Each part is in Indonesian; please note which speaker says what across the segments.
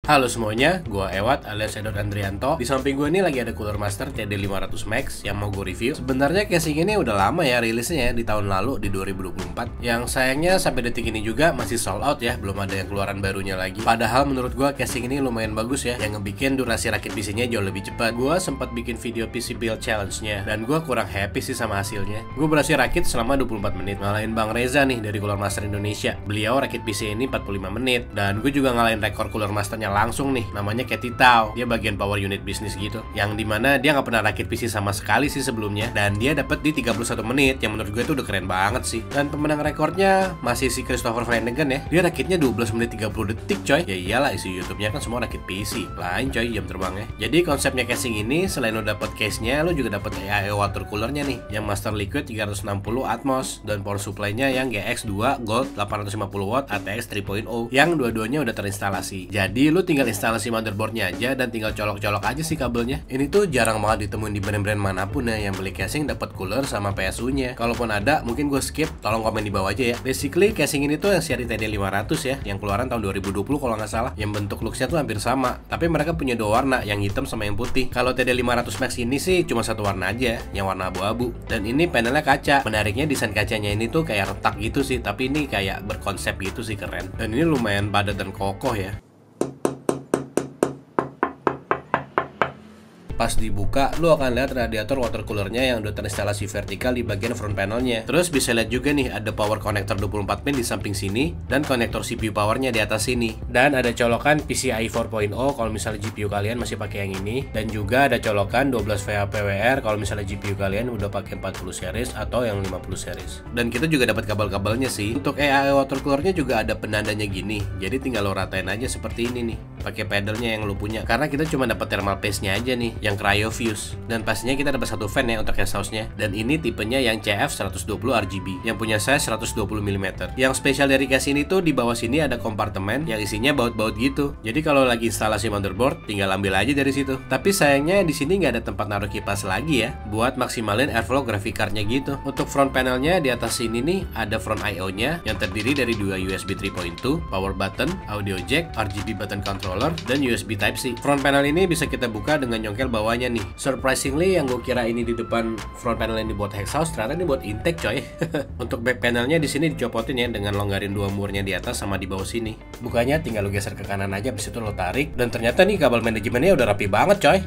Speaker 1: Halo semuanya, gua Ewat alias Edot Andrianto. Di samping gue ini lagi ada Cooler Master TD500 Max yang mau gue review. Sebenarnya casing ini udah lama ya rilisnya, di tahun lalu di 2024. Yang sayangnya sampai detik ini juga masih sold out ya, belum ada yang keluaran barunya lagi. Padahal menurut gua casing ini lumayan bagus ya, yang ngebikin durasi rakit PC-nya jauh lebih cepat. Gua sempat bikin video PC build challenge-nya dan gua kurang happy sih sama hasilnya. Gue berhasil rakit selama 24 menit, ngalahin Bang Reza nih dari Cooler Master Indonesia. Beliau rakit PC ini 45 menit dan gue juga ngalahin rekor Cooler Masternya langsung nih, namanya Katy Tao. Dia bagian power unit bisnis gitu, yang dimana dia nggak pernah rakit PC sama sekali sih sebelumnya, dan dia dapat di 31 menit, yang menurut gue itu udah keren banget sih. Dan pemenang rekornya masih si Christopher Flanagan ya, dia rakitnya 12 menit 30 detik coy. Ya iyalah, isi YouTube-nya kan semua rakit PC, lain coy jam terbangnya. Jadi konsepnya casing ini selain lo dapet case-nya, lo juga dapet AIO water cooler-nya nih, yang Master Liquid 360 Atmos, dan power supply-nya yang GX2 Gold 850 watt ATX 3.0, yang dua-duanya udah terinstalasi. Jadi lo tinggal instalasi motherboardnya aja dan tinggal colok-colok aja sih kabelnya. Ini tuh jarang banget ditemuin di brand-brand manapun ya yang beli casing dapat cooler sama PSU-nya. Kalaupun ada, mungkin gue skip, tolong komen di bawah aja ya. Basically casing ini tuh yang seri TD500 ya, yang keluaran tahun 2020 kalau nggak salah. Yang bentuk looks-nya tuh hampir sama, tapi mereka punya dua warna, yang hitam sama yang putih. Kalau TD500 Max ini sih cuma satu warna aja, yang warna abu-abu. Dan ini panelnya kaca. Menariknya desain kacanya ini tuh kayak retak gitu sih, tapi ini kayak berkonsep gitu sih, keren. Dan ini lumayan padat dan kokoh ya. Pas dibuka, lu akan lihat radiator water coolernya yang udah terinstalasi vertikal di bagian front panelnya. Terus bisa lihat juga nih ada power connector 24 pin di samping sini dan konektor CPU powernya di atas sini. Dan ada colokan PCIe 4.0 kalau misalnya GPU kalian masih pakai yang ini, dan juga ada colokan 12 VA PWR kalau misalnya GPU kalian udah pakai 40 series atau yang 50 series. Dan kita juga dapat kabel-kabelnya sih. Untuk AIO water coolernya juga ada penandanya gini. Jadi tinggal lo ratain aja seperti ini nih, pakai pedalnya yang lo punya. Karena kita cuma dapat thermal paste-nya aja nih, yang CryoFuse. Dan pastinya kita dapat satu fan ya untuk exhaust-nya. Dan ini tipenya yang CF120 RGB yang punya size 120 mm. Yang spesial dari case ini tuh di bawah sini ada kompartemen yang isinya baut-baut gitu. Jadi kalau lagi instalasi motherboard tinggal ambil aja dari situ. Tapi sayangnya di sini nggak ada tempat naruh kipas lagi ya, buat maksimalin airflow graphic card-nya gitu. Untuk front panelnya di atas sini nih ada front I/O-nya yang terdiri dari dua USB 3.2, power button, audio jack, RGB button controller, dan USB Type-C. Front panel ini bisa kita buka dengan nyongkel bawahnya nih. Surprisingly, yang gue kira ini di depan front panel ini buat exhaust, ternyata ini buat intake coy. Untuk back panelnya di sini dicopotin ya dengan longgarin dua murnya di atas sama di bawah sini. Bukanya tinggal lo geser ke kanan aja, habis itu lo tarik, dan ternyata nih kabel manajemennya udah rapi banget coy.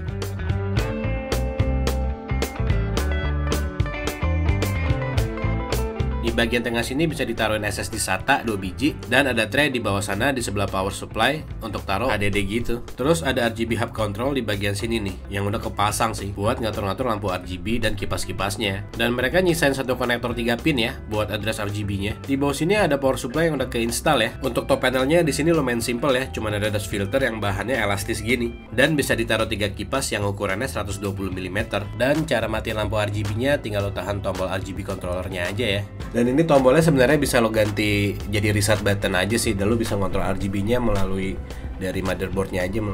Speaker 1: Di bagian tengah sini bisa ditaruhin SSD SATA 2 biji, dan ada tray di bawah sana di sebelah power supply untuk taruh HDD gitu. Terus ada RGB hub control di bagian sini nih, yang udah kepasang sih buat ngatur-ngatur lampu RGB dan kipas-kipasnya. Dan mereka nyisain satu konektor 3 pin ya buat address RGB-nya. Di bawah sini ada power supply yang udah keinstall ya. Untuk top panelnya di sini lumayan simple ya, cuman ada dust filter yang bahannya elastis gini, dan bisa ditaruh 3 kipas yang ukurannya 120 mm. Dan cara matiin lampu RGB-nya tinggal lo tahan tombol RGB controllernya aja ya. Dan ini tombolnya sebenarnya bisa lo ganti jadi reset button aja sih, dan lo bisa ngontrol RGB-nya melalui dari motherboardnya aja,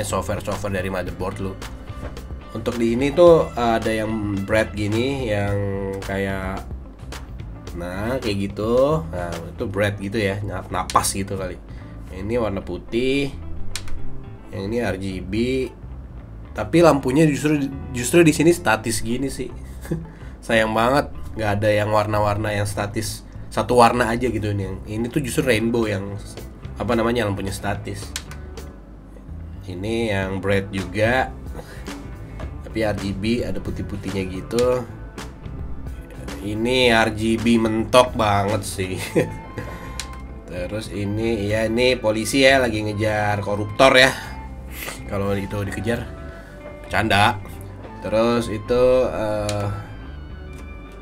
Speaker 1: software dari motherboard lo. Untuk di ini tuh ada yang bread gini, yang kayak kayak gitu. Nah, itu bread gitu ya, napas gitu kali. Ini warna putih, yang ini RGB. Tapi lampunya justru di sini statis gini sih. Sayang banget nggak ada yang warna-warna yang statis, satu warna aja gitu nih. Ini tuh justru rainbow yang lampunya statis. Ini yang bright juga, tapi RGB ada putih-putihnya gitu. Ini RGB mentok banget sih. Terus ini ya, ini polisi ya lagi ngejar koruptor ya. Kalau itu dikejar bercanda. Terus itu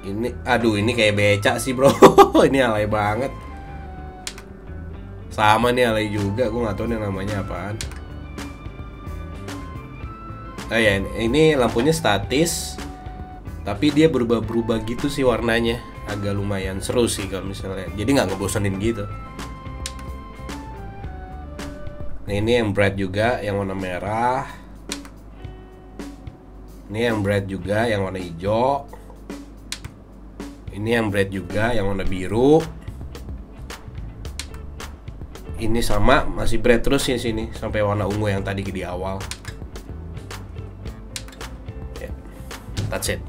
Speaker 1: ini kayak becak sih bro. Ini alay banget. Sama nih alay juga, gue gak tahu nih namanya apaan. Ya ini lampunya statis, tapi dia berubah-berubah gitu sih warnanya. Agak lumayan seru sih kalau misalnya, jadi gak ngebosenin gitu. Nah ini yang bright juga, yang warna merah. Ini yang bright juga, yang warna hijau. Ini yang bright juga, yang warna biru. Ini sama, masih bright terus di sini sampai warna ungu yang tadi di awal. Ya, that's it.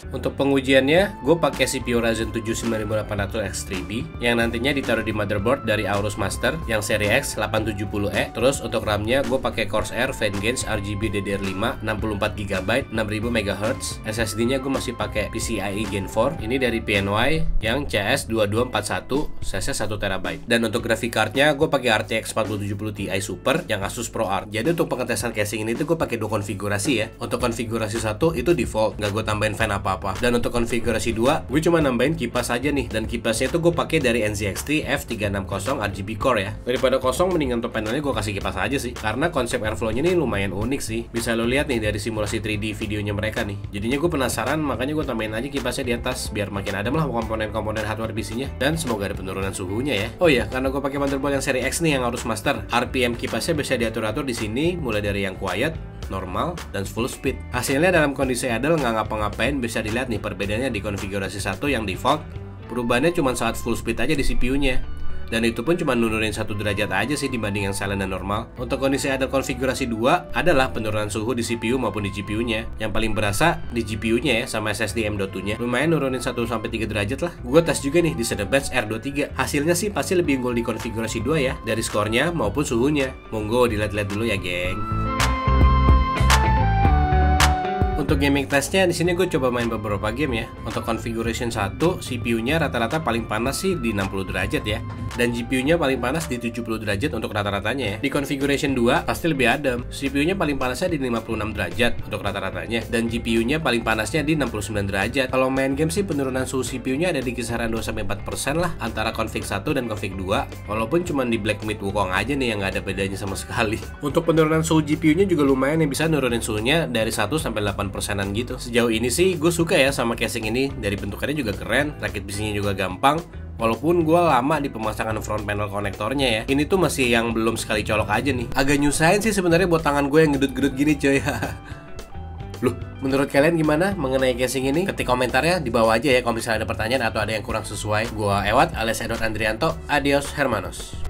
Speaker 1: Untuk pengujiannya, gue pakai CPU Ryzen 7 9800X3B yang nantinya ditaruh di motherboard dari Aorus Master yang seri X 870E. Terus untuk RAM-nya gue pakai Corsair Vengeance RGB DDR5 64GB 6000 MHz. SSD-nya gue masih pakai PCIe Gen 4. Ini dari PNY yang CS2241 cc 1TB. Dan untuk graphic card-nya gue pakai RTX 4070 Ti Super yang Asus ProArt. Jadi untuk pengetesan casing ini tuh gue pakai dua konfigurasi ya. Untuk konfigurasi 1 itu default, nggak gue tambahin fan apa-apa. Dan untuk konfigurasi 2, gue cuma nambahin kipas aja nih. Dan kipasnya itu gue pakai dari NZXT F360 RGB Core ya. Daripada kosong, mendingan untuk panelnya gue kasih kipas aja sih. Karena konsep airflow-nya nih lumayan unik sih. Bisa lo lihat nih dari simulasi 3D videonya mereka nih. Jadinya gue penasaran, makanya gue tambahin aja kipasnya di atas biar makin adem lah komponen-komponen hardware PC-nya. Dan semoga ada penurunan suhunya ya. Oh iya, karena gue pakai motherboard yang seri X nih yang Aorus Master, RPM kipasnya bisa diatur-atur di sini mulai dari yang quiet, normal, dan full speed. Hasilnya dalam kondisi idle nggak ngapa-ngapain. Bisa dilihat nih perbedaannya di konfigurasi 1 yang default. Perubahannya cuma saat full speed aja di CPU-nya. Dan itu pun cuma nurunin 1 derajat aja sih dibanding yang silent dan normal. Untuk kondisi idle konfigurasi 2 adalah penurunan suhu di CPU maupun di GPU-nya. Yang paling berasa di GPU-nya ya sama SSD M.2-nya. Lumayan nurunin 1-3 derajat lah. Gue tes juga nih di Cinebench R23. Hasilnya sih pasti lebih unggul di konfigurasi 2 ya, dari skornya maupun suhunya. Monggo dilihat-lihat dulu ya, geng. Untuk gaming testnya di sini gue coba main beberapa game ya. Untuk configuration 1, CPU-nya rata-rata paling panas sih di 60 derajat ya. Dan GPU-nya paling panas di 70 derajat untuk rata-ratanya ya. Di configuration 2 pasti lebih adem. CPU-nya paling panasnya di 56 derajat untuk rata-ratanya. Dan GPU-nya paling panasnya di 69 derajat. Kalau main game sih penurunan suhu CPU-nya ada di kisaran 2-4% lah antara config 1 dan config 2. Walaupun cuma di Black Myth Wukong aja nih yang nggak ada bedanya sama sekali. Untuk penurunan suhu GPU-nya juga lumayan yang bisa nurunin suhunya dari 1-8%. Gitu. Sejauh ini sih gue suka ya sama casing ini. Dari bentukannya juga keren, rakit besinya juga gampang. Walaupun gue lama di pemasangan front panel konektornya ya. Ini tuh masih yang belum sekali colok aja nih. Agak nyusahin sih sebenarnya buat tangan gue yang gedut-gedut gini coy. Loh, menurut kalian gimana mengenai casing ini? Ketik komentarnya di bawah aja ya kalau misalnya ada pertanyaan atau ada yang kurang sesuai. Gua Ewat alias Edward Andrianto. Adios hermanos.